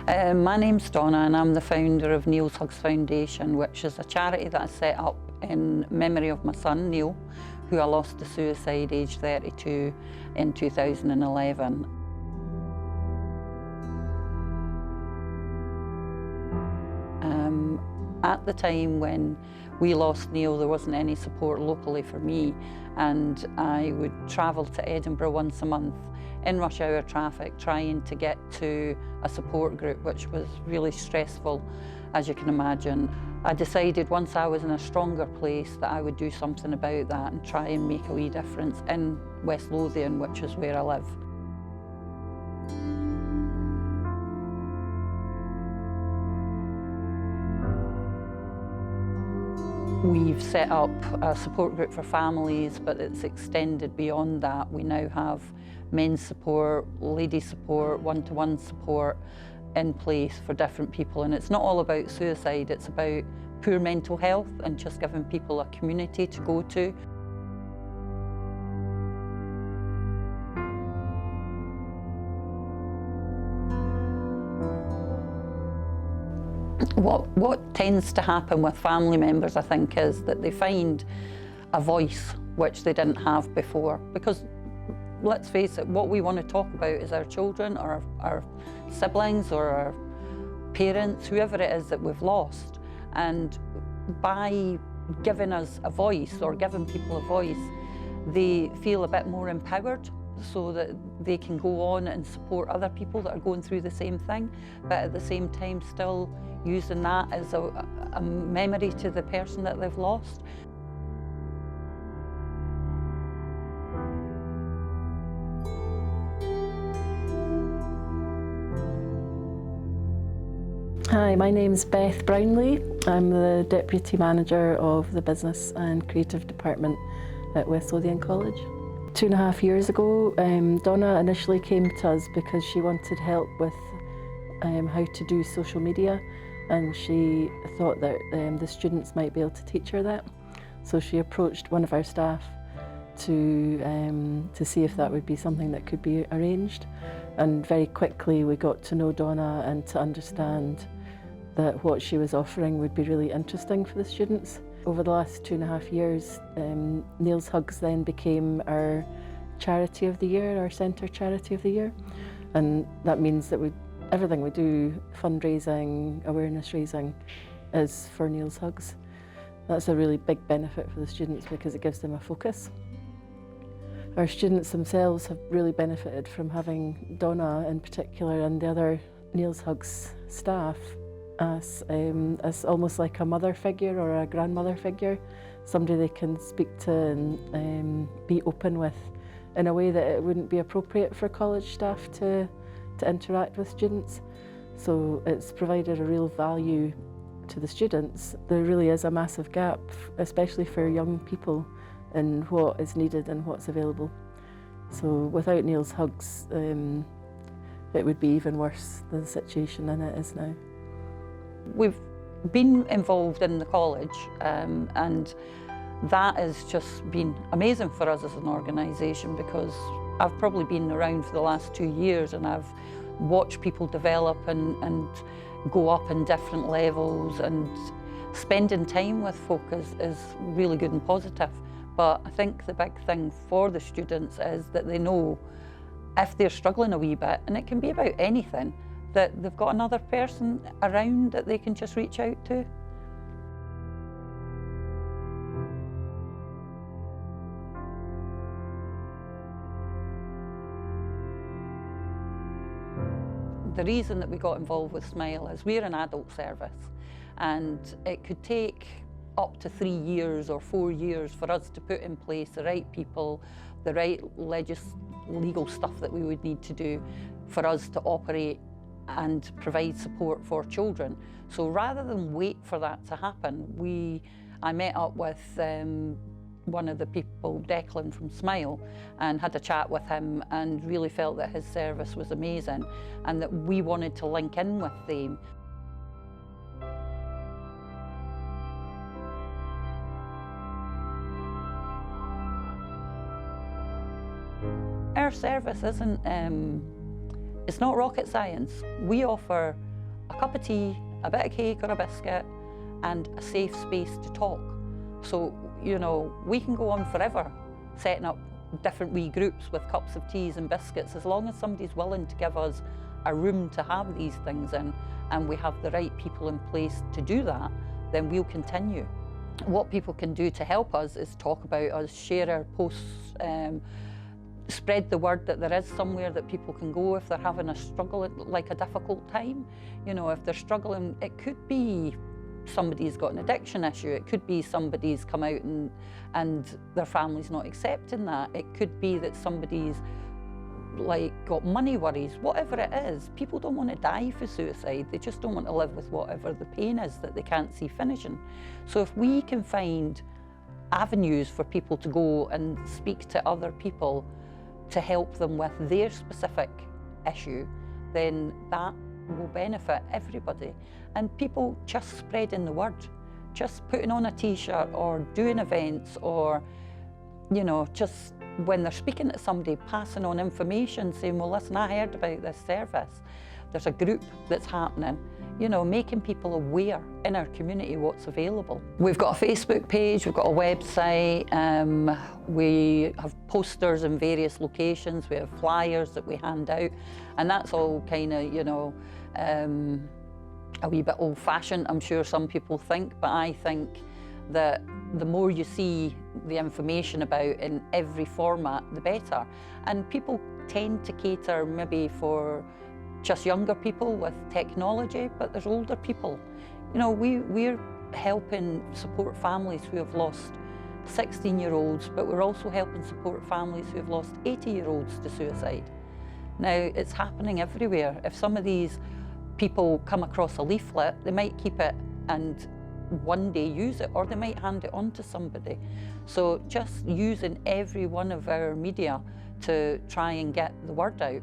My name's Donna and I'm the founder of Neil's Hugs Foundation, which is a charity that I set up in memory of my son Neil, who I lost to suicide aged 32 in 2011. At the time when we lost Neil, there wasn't any support locally for me, and I would travel to Edinburgh once a month in rush hour traffic trying to get to a support group, which was really stressful, as you can imagine. I decided once I was in a stronger place that I would do something about that and try and make a wee difference in West Lothian, which is where I live. We've set up a support group for families, but it's extended beyond that. We now have men's support, ladies support, one-to-one support in place for different people. And it's not all about suicide, it's about poor mental health and just giving people a community to go to. What tends to happen with family members, I think, is that they find a voice which they didn't have before. Because let's face it, what we want to talk about is our children or our siblings or our parents, whoever it is that we've lost. And by giving us a voice or giving people a voice, they feel a bit more empowered, so that they can go on and support other people that are going through the same thing, but at the same time still using that as a memory to the person that they've lost. Hi, my name's Beth Brownlee. I'm the Deputy Manager of the Business and Creative Department at West Lothian College. 2.5 years ago, Donna initially came to us because she wanted help with how to do social media, and she thought that the students might be able to teach her that. So she approached one of our staff to see if that would be something that could be arranged. And very quickly we got to know Donna and to understand that what she was offering would be really interesting for the students. Over the last 2.5 years, Neil's Hugs then became our charity of the year, our centre charity of the year. And that means that everything we do, fundraising, awareness raising, is for Neil's Hugs. That's a really big benefit for the students because it gives them a focus. Our students themselves have really benefited from having Donna in particular and the other Neil's Hugs staff as almost like a mother figure or a grandmother figure, somebody they can speak to and be open with in a way that it wouldn't be appropriate for college staff to interact with students. So it's provided a real value to the students. There really is a massive gap, especially for young people, in what is needed and what's available. So without Neil's Hugs, it would be even worse than the situation than it is now. We've been involved in the college and that has just been amazing for us as an organisation, because I've probably been around for the last 2 years and I've watched people develop and go up in different levels, and spending time with folk is really good and positive. But I think the big thing for the students is that they know if they're struggling a wee bit, and it can be about anything, that they've got another person around that they can just reach out to. The reason that we got involved with Smile is we're an adult service, and it could take up to 3 years or 4 years for us to put in place the right people, the right legal stuff that we would need to do for us to operate and provide support for children. So rather than wait for that to happen, I met up with one of the people, Declan from Smile, and had a chat with him and really felt that his service was amazing and that we wanted to link in with them. Our service isn't, it's not rocket science. We offer a cup of tea, a bit of cake or a biscuit, and a safe space to talk. So, you know, we can go on forever setting up different wee groups with cups of teas and biscuits, as long as somebody's willing to give us a room to have these things in, and we have the right people in place to do that, then we'll continue. What people can do to help us is talk about us, share our posts, spread the word that there is somewhere that people can go if they're having a struggle, like a difficult time. You know, if they're struggling, it could be somebody's got an addiction issue, it could be somebody's come out and their family's not accepting that, it could be that somebody's like got money worries, whatever it is. People don't want to die for suicide, they just don't want to live with whatever the pain is that they can't see finishing. So if we can find avenues for people to go and speak to other people to help them with their specific issue, then that will benefit everybody. And people just spreading the word, just putting on a t-shirt or doing events, or, you know, just when they're speaking to somebody, passing on information, saying, well, listen, I heard about this service. There's a group that's happening. You know, making people aware in our community what's available. We've got a Facebook page, we've got a website, we have posters in various locations, we have flyers that we hand out, and that's all kind of, you know, a wee bit old-fashioned, I'm sure some people think, but I think that the more you see the information about in every format, the better. And people tend to cater maybe for just younger people with technology, but there's older people. You know, we're helping support families who have lost 16-year-olds, but we're also helping support families who have lost 80-year-olds to suicide. Now, it's happening everywhere. If some of these people come across a leaflet, they might keep it and one day use it, or they might hand it on to somebody. So just using every one of our media to try and get the word out.